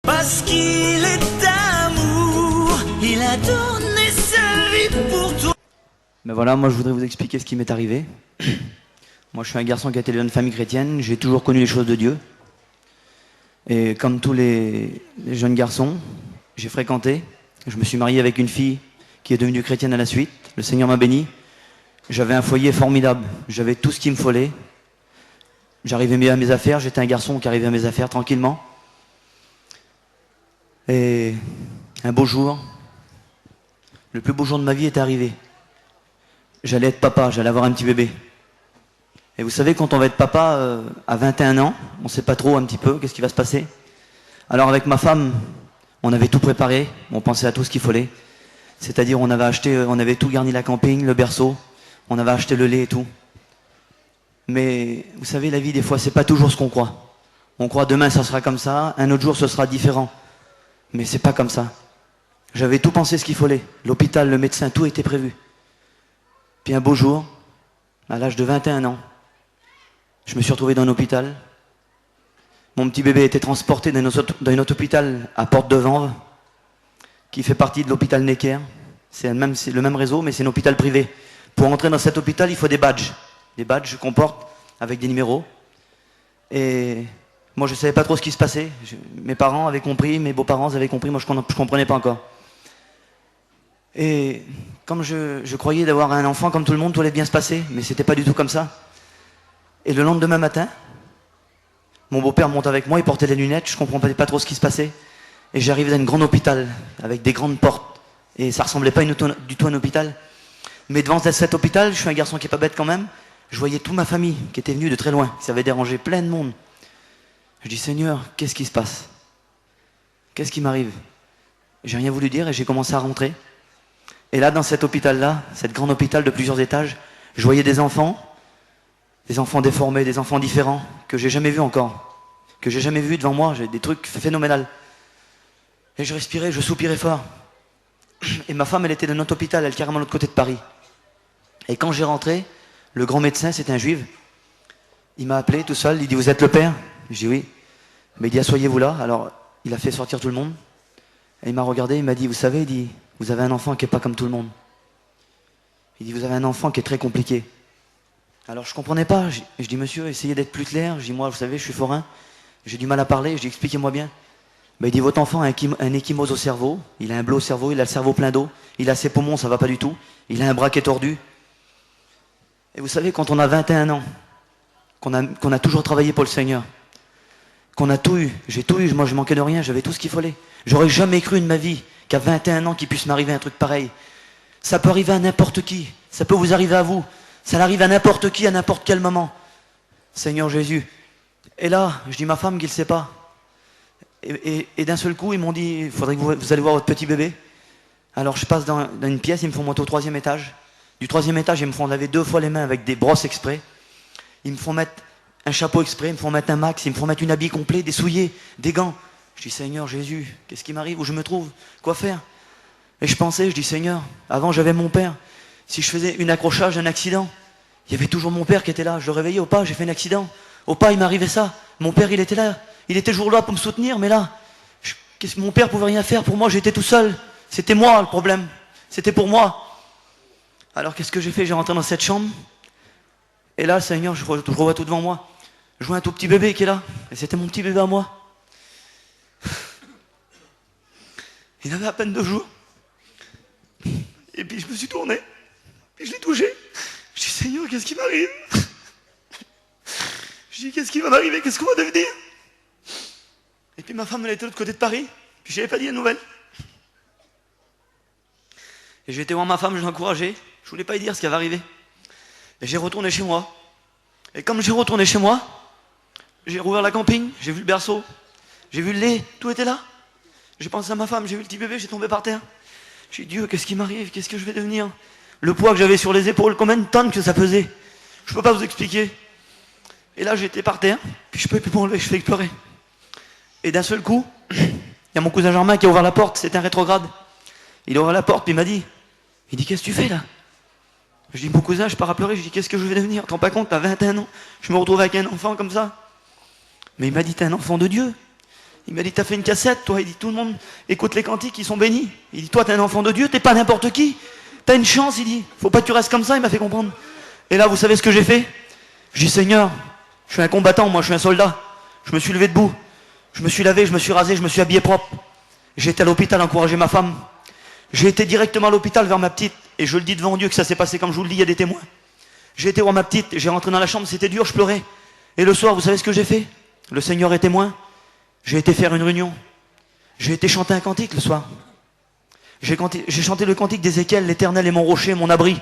Parce qu'il est amour, il a donné sa vie pour toi. Ben voilà, moi je voudrais vous expliquer ce qui m'est arrivé. Moi je suis un garçon qui a été élevé dans une famille chrétienne, j'ai toujours connu les choses de Dieu. Et comme tous les jeunes garçons, j'ai fréquenté. Je me suis marié avec une fille qui est devenue chrétienne à la suite. Le Seigneur m'a béni. J'avais un foyer formidable, j'avais tout ce qu'il me fallait. J'arrivais bien à mes affaires, j'étais un garçon qui arrivait à mes affaires tranquillement. Et un beau jour, le plus beau jour de ma vie est arrivé. J'allais être papa, j'allais avoir un petit bébé. Et vous savez, quand on va être papa à 21 ans, on ne sait pas trop un petit peu qu'est-ce qui va se passer. Alors avec ma femme, on avait tout préparé, on pensait à tout ce qu'il fallait. C'est-à-dire on avait tout garni la camping, le berceau, on avait acheté le lait et tout. Mais vous savez, la vie des fois, c'est pas toujours ce qu'on croit. On croit demain ça sera comme ça, un autre jour ce sera différent. Mais c'est pas comme ça. J'avais tout pensé ce qu'il fallait. L'hôpital, le médecin, tout était prévu. Puis un beau jour, à l'âge de 21 ans, je me suis retrouvé dans un hôpital. Mon petit bébé était transporté dans un autre hôpital à Porte de Vanves, qui fait partie de l'hôpital Necker. C'est le même réseau, mais c'est un hôpital privé. Pour entrer dans cet hôpital, il faut des badges. Des badges qu'on porte avec des numéros. Et moi, je ne savais pas trop ce qui se passait. Mes parents avaient compris, mes beaux-parents avaient compris, moi je ne comprenais pas encore. Et comme je croyais d'avoir un enfant comme tout le monde, tout allait bien se passer, mais c'était pas du tout comme ça. Et le lendemain matin, mon beau-père monte avec moi, il portait des lunettes, je ne comprenais pas trop ce qui se passait. Et j'arrivais dans un grand hôpital, avec des grandes portes. Et ça ressemblait pas du tout à un hôpital. Mais devant cet hôpital, je suis un garçon qui est pas bête quand même, je voyais toute ma famille qui était venue de très loin, ça avait dérangé plein de monde. Je dis, Seigneur, qu'est-ce qui se passe? Qu'est-ce qui m'arrive? J'ai rien voulu dire et j'ai commencé à rentrer. Et là, dans cet hôpital-là, cet grand hôpital de plusieurs étages, je voyais des enfants déformés, des enfants différents, que j'ai jamais vus encore, que j'ai jamais vus devant moi, j'ai des trucs phénoménaux. Et je respirais, je soupirais fort. Et ma femme, elle était dans notre hôpital, elle carrément de l'autre côté de Paris. Et quand j'ai rentré, le grand médecin, c'est un juif, il m'a appelé tout seul, il dit, vous êtes le père? Je dis oui. Mais il dit, asseyez-vous là. Alors, il a fait sortir tout le monde. Et il m'a regardé, il m'a dit, vous savez, il dit, vous avez un enfant qui n'est pas comme tout le monde. Il dit, vous avez un enfant qui est très compliqué. Alors, je ne comprenais pas. Je dis, monsieur, essayez d'être plus clair. Je dis, moi, vous savez, je suis forain. J'ai du mal à parler. Je dis, expliquez-moi bien. Ben, il dit, votre enfant a un ecchymose au cerveau. Il a un bleu au cerveau, il a le cerveau plein d'eau. Il a ses poumons, ça va pas du tout. Il a un bras qui est tordu. Et vous savez, quand on a 21 ans, qu'on a toujours travaillé pour le Seigneur, qu'on a tout eu, j'ai tout eu, moi je manquais de rien, j'avais tout ce qu'il fallait. J'aurais jamais cru de ma vie qu'à 21 ans qu'il puisse m'arriver un truc pareil. Ça peut arriver à n'importe qui, ça peut vous arriver à vous, ça arrive à n'importe qui, à n'importe quel moment. Seigneur Jésus. Et là, je dis ma femme qu'il ne sait pas. Et d'un seul coup, ils m'ont dit, il faudrait que vous allez voir votre petit bébé. Alors je passe dans une pièce, ils me font monter au 3e étage. Du 3e étage, ils me font laver 2 fois les mains avec des brosses exprès. Ils me font mettre un chapeau exprès, ils me font mettre un max, ils me font mettre une habit complet, des souliers, des gants. Je dis, Seigneur Jésus, qu'est-ce qui m'arrive? Où je me trouve? Quoi faire? Et je pensais, je dis, Seigneur, avant j'avais mon père. Si je faisais un accrochage, un accident, il y avait toujours mon père qui était là. Je le réveillais, au pas, j'ai fait un accident. Au pas, il m'arrivait ça. Mon père, il était là. Il était toujours là pour me soutenir, mais là, mon père pouvait rien faire pour moi, j'étais tout seul. C'était moi le problème. C'était pour moi. Alors qu'est-ce que j'ai fait? J'ai rentré dans cette chambre. Et là, Seigneur, je revois tout devant moi. Je vois un tout petit bébé qui est là. Et c'était mon petit bébé à moi. Il avait à peine 2 jours. Et puis je me suis tourné. Puis je l'ai touché. Je dis, Seigneur, qu'est-ce qui m'arrive? Je dis, qu'est-ce qui va m'arriver? Qu'est-ce qu'on va devenir? Et puis ma femme, elle était de l'autre côté de Paris. Puis je n'avais pas dit la nouvelle. Et j'ai été voir ma femme, je l'ai encouragée. Je ne voulais pas lui dire ce qui avait arrivé. Et j'ai retourné chez moi. Et comme j'ai retourné chez moi, j'ai rouvert la camping, j'ai vu le berceau, j'ai vu le lait, tout était là. J'ai pensé à ma femme, j'ai vu le petit bébé, j'ai tombé par terre. J'ai dit, Dieu, qu'est-ce qui m'arrive? Qu'est-ce que je vais devenir? Le poids que j'avais sur les épaules, combien de tonnes que ça pesait? Je ne peux pas vous expliquer. Et là, j'étais par terre, puis je ne pouvais plus m'enlever, je fais pleurer. Et d'un seul coup, il y a mon cousin Germain qui a ouvert la porte, c'était un rétrograde. Il a ouvert la porte, puis il m'a dit, qu'est-ce que tu fais là? Je dis, mon cousin, je pars à pleurer, je dis, qu'est-ce que je vais devenir? Tu te rends pas compte, t'as 21 ans, je me retrouve avec un enfant comme ça. Mais il m'a dit, t'es un enfant de Dieu. Il m'a dit, t'as fait une cassette, toi. Il dit, tout le monde écoute les cantiques, ils sont bénis. Il dit, toi, t'es un enfant de Dieu, t'es pas n'importe qui. T'as une chance, il dit. Faut pas que tu restes comme ça, il m'a fait comprendre. Et là, vous savez ce que j'ai fait? Je dis, Seigneur, je suis un combattant, moi, je suis un soldat. Je me suis levé debout. Je me suis lavé, je me suis rasé, je me suis habillé propre. J'ai été à l'hôpital encourager ma femme. J'ai été directement à l'hôpital vers ma petite. Et je le dis devant Dieu que ça s'est passé comme je vous le dis, il y a des témoins. J'ai été voir ma petite, j'ai rentré dans la chambre, c'était dur, je pleurais. Et le soir, vous savez ce que j'ai fait? Le Seigneur est témoin. J'ai été faire une réunion. J'ai été chanter un cantique le soir. J'ai chanté le cantique d'Ézéchiel, l'Éternel est mon rocher, mon abri.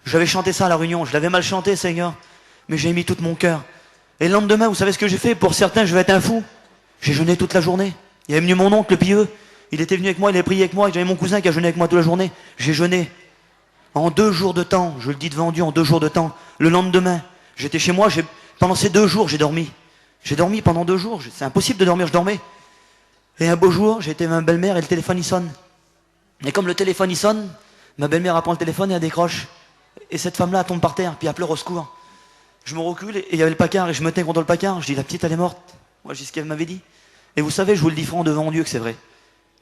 J'avais chanté ça à la réunion, je l'avais mal chanté, Seigneur. Mais j'ai mis tout mon cœur. Et le lendemain, vous savez ce que j'ai fait? Pour certains, je vais être un fou. J'ai jeûné toute la journée. Il y avait venu mon oncle, le pieux. Il était venu avec moi, il avait prié avec moi. Et j'avais mon cousin qui a jeûné avec moi toute la journée. J'ai jeûné. En 2 jours de temps, je le dis devant Dieu, en 2 jours de temps. Le lendemain, j'étais chez moi, pendant ces 2 jours, j'ai dormi. J'ai dormi pendant 2 jours. C'est impossible de dormir, je dormais. Et un beau jour, j'ai été avec ma belle-mère et le téléphone il sonne. Et comme le téléphone il sonne, ma belle-mère apprend le téléphone et elle décroche. Et cette femme-là tombe par terre, puis elle pleure au secours. Je me recule et il y avait le placard et je me tenais contre le placard. Je dis, la petite elle est morte. Moi je dis ce qu'elle m'avait dit. Et vous savez, je vous le dis franc devant Dieu que c'est vrai.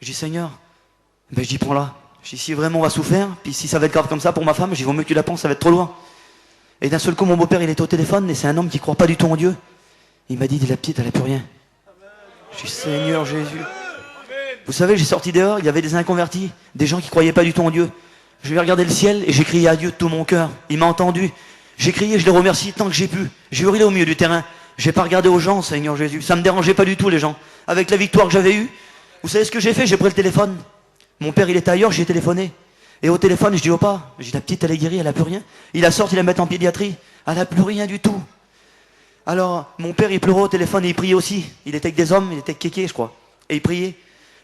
Je dis, Seigneur, ben je dis, prends-la. Je dis, si vraiment on va souffrir, puis si ça va être grave comme ça pour ma femme, je dis, vaut mieux que tu la penses, ça va être trop loin. Et d'un seul coup, mon beau-père il était au téléphone et c'est un homme qui croit pas du tout en Dieu. Il m'a dit, la petite elle a plus rien. Je dis, Seigneur Jésus. Vous savez, j'ai sorti dehors, il y avait des inconvertis, des gens qui croyaient pas du tout en Dieu. Je vais regarder le ciel et j'ai crié à Dieu de tout mon cœur. Il m'a entendu. J'ai crié, je les remercie tant que j'ai pu. J'ai hurlé au milieu du terrain. J'ai pas regardé aux gens, Seigneur Jésus. Ça me dérangeait pas du tout, les gens. Avec la victoire que j'avais eue, vous savez ce que j'ai fait? J'ai pris le téléphone. Mon père, il était ailleurs, j'ai téléphoné. Et au téléphone, je dis, opa, je dis, la petite, elle est guérie, elle a plus rien. Il a sorti, il la met en pédiatrie. Elle a plus rien du tout. Alors, mon père, il pleurait au téléphone et il priait aussi. Il était avec des hommes, il était avec Kéké, je crois. Et il priait.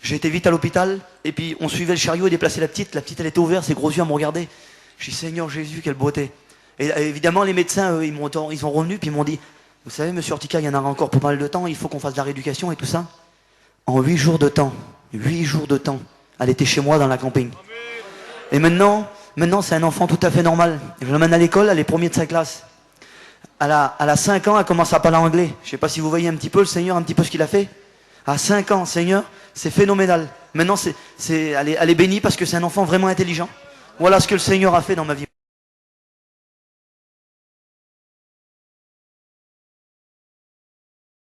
J'ai été vite à l'hôpital, et puis on suivait le chariot et déplaçait la petite. La petite, elle était ouverte, ses gros yeux à me regarder. Je dis, Seigneur Jésus, quelle beauté. Et évidemment, les médecins, eux, ils sont revenus, puis ils m'ont dit, vous savez, monsieur Ortica, il y en aura encore pour pas mal de temps, il faut qu'on fasse de la rééducation et tout ça. En 8 jours de temps, elle était chez moi dans la camping. Et maintenant c'est un enfant tout à fait normal. Je l'emmène à l'école, elle est première de sa classe. Elle a 5 ans, elle commence à parler anglais. Je sais pas si vous voyez un petit peu le Seigneur, un petit peu ce qu'il a fait. À 5 ans, Seigneur, c'est phénoménal. Maintenant, elle est bénie parce que c'est un enfant vraiment intelligent. Voilà ce que le Seigneur a fait dans ma vie.